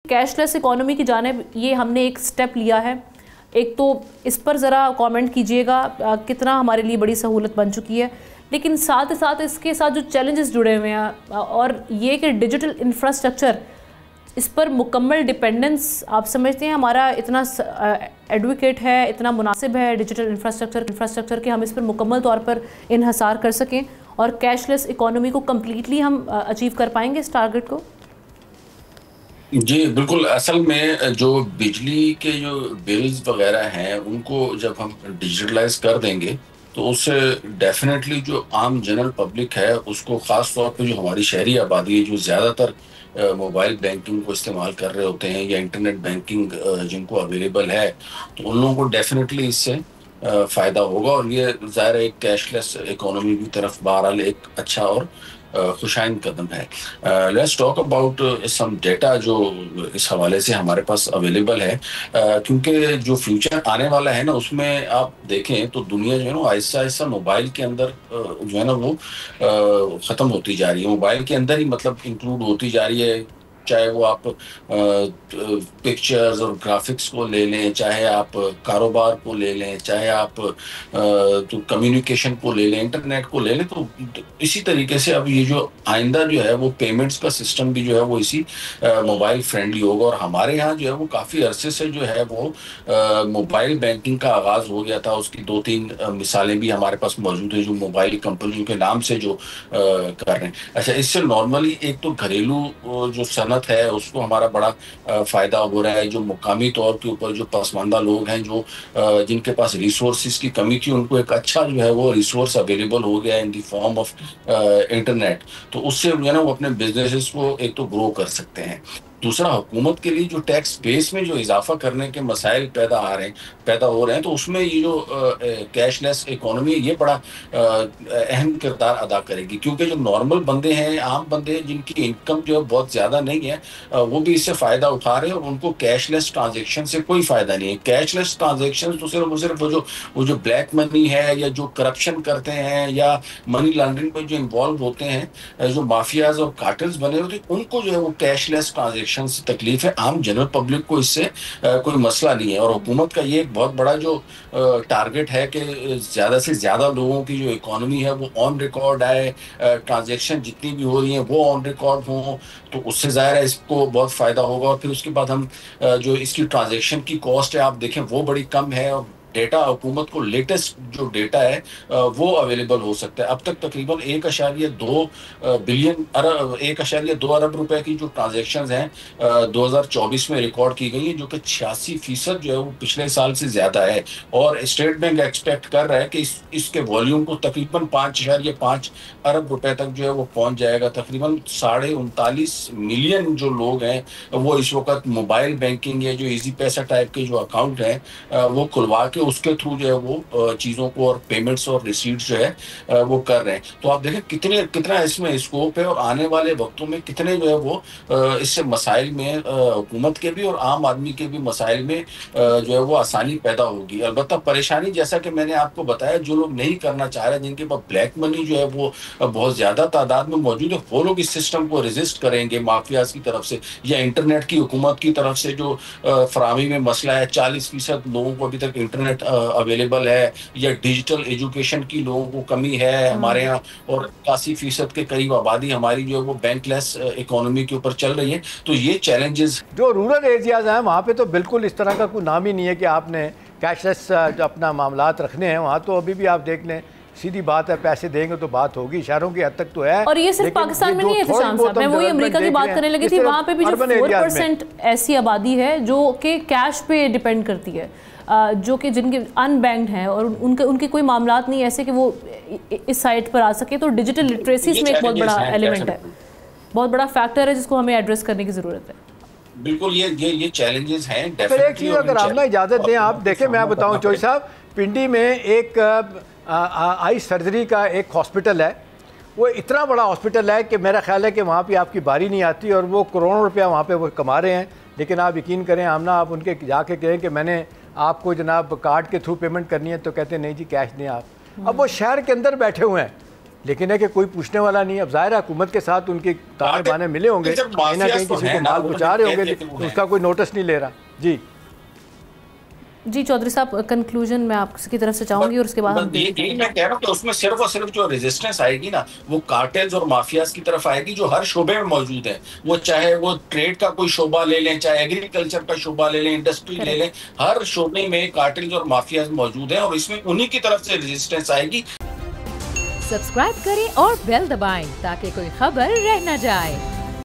Cashless economy की जानिब ये हमने एक स्टेप लिया है। एक तो इस पर ज़रा कमेंट कीजिएगा कितना हमारे लिए बड़ी सहूलत बन चुकी है, लेकिन साथ ही साथ इसके साथ जो चैलेंजेस जुड़े हुए हैं और ये कि डिजिटल इंफ्रास्ट्रक्चर, इस पर मुकम्मल डिपेंडेंस आप समझते हैं हमारा इतना एडवोकेट है, इतना मुनासिब है डिजिटल इंफ्रास्ट्रक्चर के हम इस पर मुकम्मल तौर पर इन्हसार कर सकें और कैशलेस इकोनॉमी को कम्प्लीटली हम अचीव कर पाएंगे इस टारगेट को? जी, बिल्कुल। असल में जो बिजली के जो बिल्स वगैरह हैं, उनको जब हम डिजिटलाइज कर देंगे, तो उससे डेफ़िनेटली जो आम जनरल पब्लिक है, उसको ख़ास तौर पे जो हमारी शहरी आबादी है, जो ज़्यादातर मोबाइल बैंकिंग को इस्तेमाल कर रहे होते हैं या इंटरनेट बैंकिंग जिनको अवेलेबल है, तो उन लोगों को डेफ़िनेटली इससे फ़ायदा होगा और ये ज़ाहिर है एक कैशलेस इकोनॉमी की तरफ बहरहाल एक अच्छा और खुशाइंद कदम है। Let's talk about some data जो इस हवाले से हमारे पास अवेलेबल है, क्योंकि जो फ्यूचर आने वाला है ना, उसमें आप देखें तो दुनिया जो है ना आहिस्ता आहिस्ता मोबाइल के अंदर जो है ना वो ख़त्म होती जा रही है, मोबाइल के अंदर ही मतलब इंक्लूड होती जा रही है। चाहे वो आप पिक्चर्स और ग्राफिक्स को ले लें, चाहे आप कारोबार को ले लें, चाहे आप तो कम्युनिकेशन को ले लें, इंटरनेट को ले लें, तो इसी तरीके से अब ये जो आइंदा जो है वो पेमेंट्स का सिस्टम भी जो है वो इसी मोबाइल फ्रेंडली होगा। और हमारे यहाँ जो है वो काफ़ी अरसे से जो है वो मोबाइल बैंकिंग का आगाज़ हो गया था। उसकी 2-3 मिसालें भी हमारे पास मौजूद है जो मोबाइल कंपनियों के नाम से जो कर रहे हैं। अच्छा, इससे नॉर्मली एक तो घरेलू जो सनत है उसको हमारा बड़ा फायदा हो रहा है। जो मुकामी तौर के ऊपर जो पसमानदा लोग हैं, जो जिनके पास रिसोर्सेज की कमी थी, उनको एक अच्छा जो है वो रिसोर्स अवेलेबल हो गया in the form of internet, तो उससे जो है ना वो अपने बिजनेसेस को एक तो ग्रो कर सकते हैं। दूसरा, हुकूमत के लिए जो टैक्स बेस में जो इजाफा करने के मसाइल पैदा हो रहे हैं, तो उसमें ये जो कैशलेस इकोनॉमी है ये बड़ा अहम किरदार अदा करेगी, क्योंकि जो नॉर्मल बंदे हैं, आम बंदे हैं, जिनकी इनकम जो है बहुत ज़्यादा नहीं है, वो भी इससे फ़ायदा उठा रहे हैं और उनको कैशलेस ट्रांजेक्शन से कोई फ़ायदा नहीं है। कैशलेस ट्रांजेक्शन तो सिर्फ वो जो ब्लैक मनी है या जो करप्शन करते हैं या मनी लॉन्ड्रिंग में जो इन्वॉल्व होते हैं, जो माफियाज और कार्टल्स बने होते हैं, उनको जो है वो कैशलेस ट्रांजेक्शन से तकलीफ है। आम जनरल पब्लिक को इससे कोई मसला नहीं है। और हुकूमत का ये एक बहुत बड़ा जो टारगेट है कि ज़्यादा से ज़्यादा लोगों की जो इकोनॉमी है वो ऑन रिकॉर्ड आए, ट्रांजैक्शन जितनी भी हो रही हैं वो ऑन रिकॉर्ड हों, तो उससे ज़ाहिर है इसको बहुत फ़ायदा होगा। और फिर उसके बाद हम जो इसकी ट्रांजैक्शन की कॉस्ट है आप देखें वो बड़ी कम है और डेटा हुकूमत को लेटेस्ट जो डेटा है वो अवेलेबल हो सकता है। अब तक तकरीबन 1.2 अरब रुपए की जो ट्रांजैक्शंस हैं 2024 में रिकॉर्ड की गई है, जो कि 86% जो है वो पिछले साल से ज़्यादा है। और स्टेट बैंक एक्सपेक्ट कर रहा है कि इसके वॉल्यूम को तकरीबन 5.5 अरब रुपए तक जो है वो पहुंच जाएगा। तकरीबन 39.5 मिलियन जो लोग हैं वो इस वक्त मोबाइल बैंकिंग या जो इजी पैसा टाइप के जो अकाउंट हैं वो खुलवा के उसके थ्रू जो है वो चीज़ों को और पेमेंट्स और रिसीट्स जो है वो कर रहे हैं। तो आप देखें कितना इसमें स्कोप है और आने वाले वक्तों में कितने जो है वो इससे मसाइल में हुकूमत के भी और आम आदमी के भी मसाइल में जो है वो आसानी पैदा होगी। अलबत्ता परेशानी, जैसा कि मैंने आपको बताया, जो लोग नहीं करना चाह रहे, जिनके पास ब्लैक मनी जो है वो बहुत ज़्यादा तादाद में मौजूद है, वो लोग इस सिस्टम को रेजिस्ट करेंगे माफियाज की तरफ से या इंटरनेट की हुकूमत की तरफ से जो फराहमी में मसला है। 40% लोगों को अभी तक इंटरनेट अवेलेबल है या डिजिटल एजुकेशन की लोगों को कमी है हमारे यहाँ, और 80% के करीब आबादी हमारी जो है वो बैंकलेस इकोनॉमी के ऊपर चल रही है। तो ये चैलेंजेस जो रूरल एरियाज हैं वहाँ पे तो बिल्कुल इस तरह का कोई नाम ही नहीं है कि आपने कैशलेस अपना मामलात रखने हैं। वहाँ तो अभी भी आप देख लें, सीधी बात है, पैसे देंगे तो बात होगी। शहरों की हद तक तो है, और ये सिर्फ पाकिस्तान में नहीं है इत्तेशाम साहब, मैं वही अमेरिका की बात करने लगी थी। वहाँ पे भी जो 4% ऐसी आबादी है जो कि कैश पे डिपेंड करती है, जो कि जिनके अनबैंक्ड हैं और उनके कोई मामलात नहीं ऐसे कि वो इस साइट पर आ सके। तो डिजिटल लिटरेसी इसमें एक बहुत बड़ा एलिमेंट है, बहुत बड़ा फैक्टर है जिसको हमें एड्रेस करने की ज़रूरत है। बिल्कुल, ये चैलेंजेस हैं। फिर एक चीज़ अगर आप ना इजाज़त दें, आप देखें, मैं बताऊं चोई साहब, पिंडी में एक आई सर्जरी का एक हॉस्पिटल है। वो इतना बड़ा हॉस्पिटल है कि मेरा ख्याल है कि वहाँ पे आपकी बारी नहीं आती और वो करोड़ों रुपया वहाँ पे वो कमा रहे हैं। लेकिन आप यकीन करें, आमना आप उनके जाके कहें कि मैंने आपको जनाब कार्ड के थ्रू पेमेंट करनी है, तो कहते हैं नहीं जी कैश नहीं आप। अब वो शहर के अंदर बैठे हुए हैं, लेकिन है कि कोई पूछने वाला नहीं। अब जाहिर है हुकूमत के साथ उनके ताने बाने मिले होंगे, कहीं ना कहीं किसी को माल पहुँचा रहे होंगे, तो उसका कोई नोटिस नहीं ले रहा। जी चौधरी साहब, कंक्लूजन मैं आपकी तरफ से चाहूंगी और उसके बाद यही मैं कह रहा हूँ कि उसमें सिर्फ और सिर्फ जो रेजिस्टेंस आएगी ना, वो कार्टेल्स और माफियाज की तरफ आएगी जो हर शोबे में मौजूद है। वो चाहे वो ट्रेड का कोई शोबा ले लें, चाहे एग्रीकल्चर का शोबा ले लें, इंडस्ट्री ले लें, हर शोबे में कार्टेल्स और माफियाज मौजूद हैं और इसमें उन्हीं की तरफ से रेजिस्टेंस आएगी। सब्सक्राइब करें और बेल दबाएं ताकि कोई खबर रह न जाए।